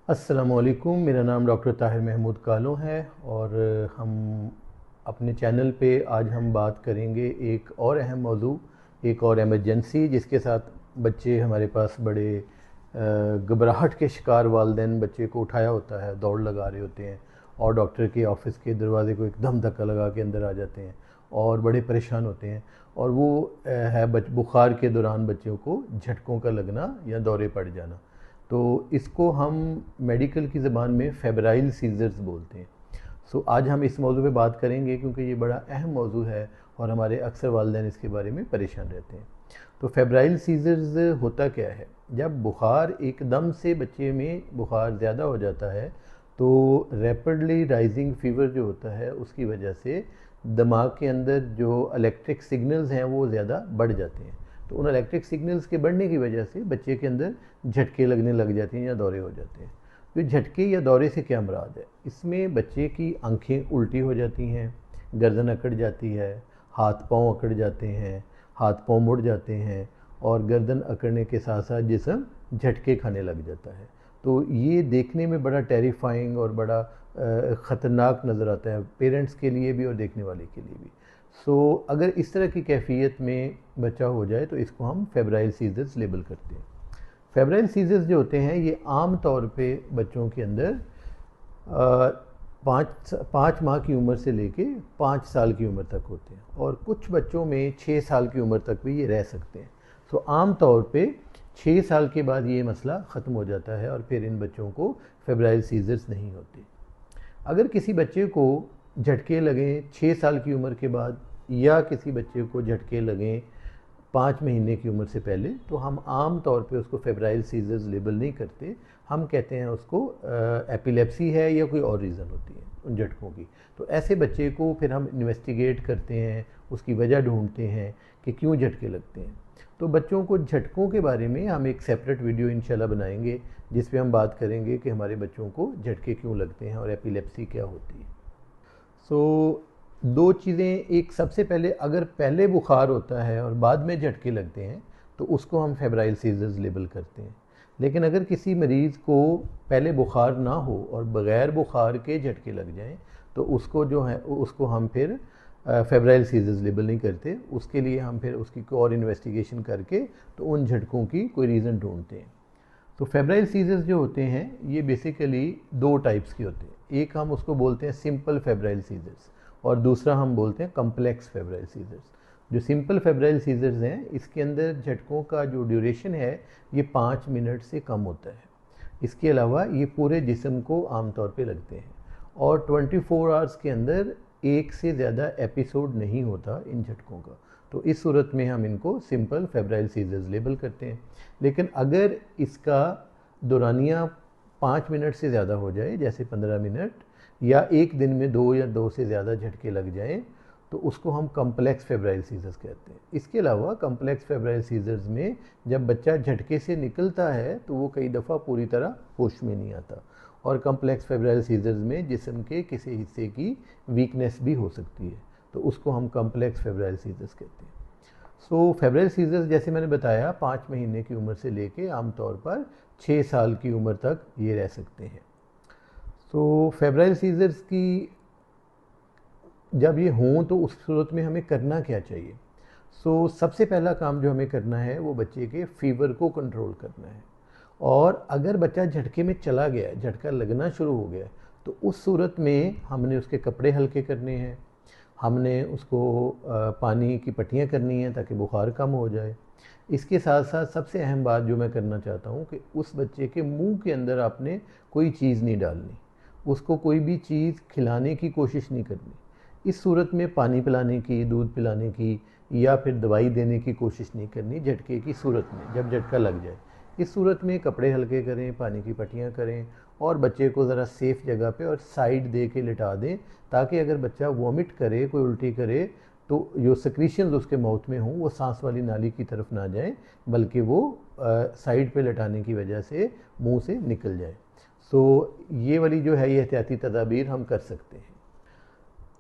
अस्सलामुअलैकुम, मेरा नाम डॉक्टर ताहिर महमूद कालो है और हम अपने चैनल पे आज हम बात करेंगे एक और अहम मौजू, एक और एमरजेंसी जिसके साथ बच्चे हमारे पास बड़े घबराहट के शिकार वालिदैन बच्चे को उठाया होता है, दौड़ लगा रहे होते हैं और डॉक्टर के ऑफिस के दरवाजे को एकदम धक्का लगा के अंदर आ जाते हैं और बड़े परेशान होते हैं। और वो है बुखार के दौरान बच्चों को झटकों का लगना या दौरे पड़ जाना। तो इसको हम मेडिकल की ज़बान में फेब्राइल सीजर्स बोलते हैं। सो आज हम इस मौजू पे बात करेंगे क्योंकि ये बड़ा अहम मौजू है और हमारे अक्सर वालिदैन इसके बारे में परेशान रहते हैं। तो फेब्राइल सीजर्स होता क्या है? जब बुखार एकदम से बच्चे में बुखार ज़्यादा हो जाता है तो रैपिडली राइजिंग फीवर जो होता है उसकी वजह से दिमाग के अंदर जो इलेक्ट्रिक सिग्नल्स हैं वो ज़्यादा बढ़ जाते हैं। तो उन इलेक्ट्रिक सिग्नल्स के बढ़ने की वजह से बच्चे के अंदर झटके लगने लग जाते हैं या दौरे हो जाते हैं। तो झटके या दौरे से क्या मुराद है? इसमें बच्चे की आंखें उल्टी हो जाती हैं, गर्दन अकड़ जाती है, हाथ पांव अकड़ जाते हैं, हाथ पांव मुड़ जाते हैं और गर्दन अकड़ने के साथ साथ जिस्म झटके खाने लग जाता है। तो ये देखने में बड़ा टेरिफाइंग और बड़ा ख़तरनाक नज़र आता है, पेरेंट्स के लिए भी और देखने वाले के लिए भी। सो अगर इस तरह की कैफियत में बच्चा हो जाए तो इसको हम फेब्राइल सीजर्स लेबल करते हैं। फेब्राइल सीजर्स जो होते हैं ये आम तौर पे बच्चों के अंदर पाँच माह की उम्र से लेके 5 साल की उम्र तक होते हैं और कुछ बच्चों में 6 साल की उम्र तक भी ये रह सकते हैं। सो आम तौर पे 6 साल के बाद ये मसला ख़त्म हो जाता है और फिर इन बच्चों को फेब्राइल सीजर्स नहीं होते। अगर किसी बच्चे को झटके लगें 6 साल की उम्र के बाद या किसी बच्चे को झटके लगें 5 महीने की उम्र से पहले, तो हम आम तौर पे उसको फेब्राइल सीजर्स लेबल नहीं करते। हम कहते हैं उसको एपिलेप्सी है या कोई और रीज़न होती है उन झटकों की। तो ऐसे बच्चे को फिर हम इन्वेस्टिगेट करते हैं, उसकी वजह ढूंढते हैं कि क्यों झटके लगते हैं। तो बच्चों को झटकों के बारे में हम एक सेपरेट वीडियो इंशाल्लाह बनाएंगे जिस पे हम बात करेंगे कि हमारे बच्चों को झटके क्यों लगते हैं और एपिलेप्सी क्या होती है। सो दो चीज़ें, एक सबसे पहले अगर पहले बुखार होता है और बाद में झटके लगते हैं तो उसको हम फेब्राइल सीजर्स लेबल करते हैं। लेकिन अगर किसी मरीज़ को पहले बुखार ना हो और बग़ैर बुखार के झटके लग जाएं तो उसको जो है उसको हम फिर फेब्राइल सीजर्स लेबल नहीं करते। उसके लिए हम फिर उसकी कोई और इन्वेस्टिगेशन करके तो उन झटकों की कोई रीज़न ढूंढते हैं। तो फेब्राइल सीजर्स जो होते हैं ये बेसिकली दो टाइप्स के होते हैं। एक हम उसको बोलते हैं सिंपल फेब्राइल सीजर्स और दूसरा हम बोलते हैं कम्प्लेक्स फेब्राइल सीजर्स। जो सिंपल फेब्राइल सीजर्स हैं इसके अंदर झटकों का जो ड्यूरेशन है ये 5 मिनट से कम होता है। इसके अलावा ये पूरे जिस्म को आमतौर पे लगते हैं और 24 आवर्स के अंदर एक से ज़्यादा एपिसोड नहीं होता इन झटकों का। तो इस सूरत में हम इनको सिंपल फेब्राइल सीजर्स लेबल करते हैं। लेकिन अगर इसका दौरानिया 5 मिनट से ज़्यादा हो जाए, जैसे 15 मिनट या एक दिन में 2 या 2 से ज़्यादा झटके लग जाएं, तो उसको हम कम्प्लेक्स फेब्राइल सीजर्स कहते हैं। इसके अलावा कम्प्लेक्स फेब्राइल सीजर्स में जब बच्चा झटके से निकलता है तो वो कई दफ़ा पूरी तरह होश में नहीं आता और कम्प्लेक्स फेब्राइल सीजर्स में जिस्म के किसी हिस्से की वीकनेस भी हो सकती है, तो उसको हम कम्प्लेक्स फेब्राइल सीजर्स कहते हैं। सो फेब्राइल सीजर्स जैसे मैंने बताया 5 महीने की उम्र से लेके आमतौर पर 6 साल की उम्र तक ये रह सकते हैं। सो फेब्राइल सीजर्स की जब ये हों तो उस सूरत में हमें करना क्या चाहिए? सबसे पहला काम जो हमें करना है वो बच्चे के फीवर को कंट्रोल करना है। और अगर बच्चा झटके में चला गया, झटका लगना शुरू हो गया, तो उस सूरत में हमने उसके कपड़े हल्के करने हैं, हमने उसको पानी की पट्टियाँ करनी हैं ताकि बुखार कम हो जाए। इसके साथ साथ सबसे अहम बात जो मैं करना चाहता हूँ कि उस बच्चे के मुंह के अंदर आपने कोई चीज़ नहीं डालनी, उसको कोई भी चीज़ खिलाने की कोशिश नहीं करनी। इस सूरत में पानी पिलाने की, दूध पिलाने की या फिर दवाई देने की कोशिश नहीं करनी झटके की सूरत में, जब झटका लग जाए। इस सूरत में कपड़े हल्के करें, पानी की पट्टियाँ करें और बच्चे को ज़रा सेफ़ जगह पे और साइड दे के लिटा दें ताकि अगर बच्चा वॉमिट करे, कोई उल्टी करे, तो जो सिक्रीशंस उसके माउथ में हों वो सांस वाली नाली की तरफ ना जाएं, बल्कि वो साइड पे लिटाने की वजह से मुंह से निकल जाए। ये वाली जो है ये एहतियाती तदाबीर हम कर सकते हैं।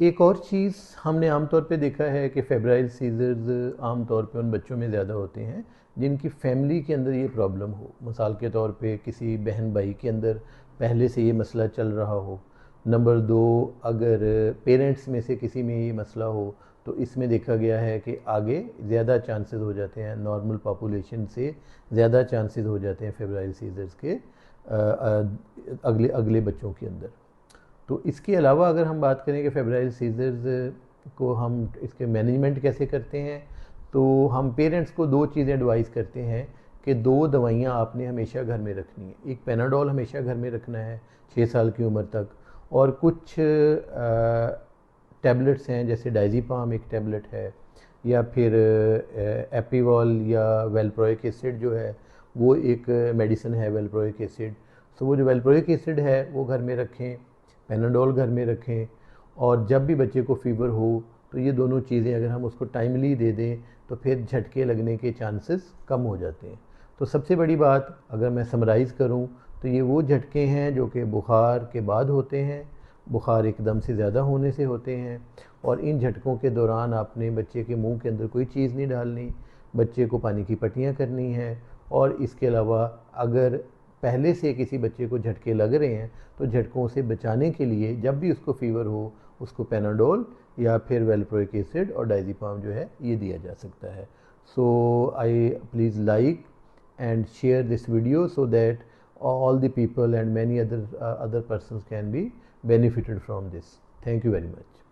एक और चीज़ हमने आमतौर पे देखा है कि फेब्राइल सीजर्स आमतौर पे उन बच्चों में ज़्यादा होते हैं जिनकी फैमिली के अंदर ये प्रॉब्लम हो, मिसाल के तौर पे किसी बहन भाई के अंदर पहले से ये मसला चल रहा हो। नंबर 2, अगर पेरेंट्स में से किसी में ये मसला हो तो इसमें देखा गया है कि आगे ज़्यादा चांसेस हो जाते हैं, नॉर्मल पॉपुलेशन से ज़्यादा चांसेस हो जाते हैं फेब्राइल सीजर्स के अगले अगले बच्चों के अंदर। तो इसके अलावा अगर हम बात करें कि फेब्राइल सीजर्स को हम इसके मैनेजमेंट कैसे करते हैं, तो हम पेरेंट्स को 2 चीज़ें एडवाइस करते हैं कि 2 दवाइयाँ आपने हमेशा घर में रखनी है। एक पैनाडोल हमेशा घर में रखना है 6 साल की उम्र तक, और कुछ टैबलेट्स हैं जैसे डायज़ीपाम एक टैबलेट है, या फिर एपीवॉल या वेलप्रोइक एसिड जो है वो एक मेडिसिन है, वेलप्रोइक एसिड। तो वो जो वेलप्रोइक एसिड है वो घर में रखें, पैनाडोल घर में रखें, और जब भी बच्चे को फीवर हो तो ये दोनों चीज़ें अगर हम उसको टाइमली दे दें तो फिर झटके लगने के चांसेस कम हो जाते हैं। तो सबसे बड़ी बात अगर मैं समराइज़ करूं तो ये वो झटके हैं जो कि बुखार के बाद होते हैं, बुखार एकदम से ज़्यादा होने से होते हैं, और इन झटकों के दौरान आपने बच्चे के मुंह के अंदर कोई चीज़ नहीं डालनी, बच्चे को पानी की पट्टियाँ करनी हैं। और इसके अलावा अगर पहले से किसी बच्चे को झटके लग रहे हैं तो झटकों से बचाने के लिए जब भी उसको फीवर हो उसको पैनाडोल या फिर वेलप्रोइक एसिड और डायज़ीपाम जो है ये दिया जा सकता है। So I please like and share this video so that all the people and many other persons can be benefited from this. Thank you very much.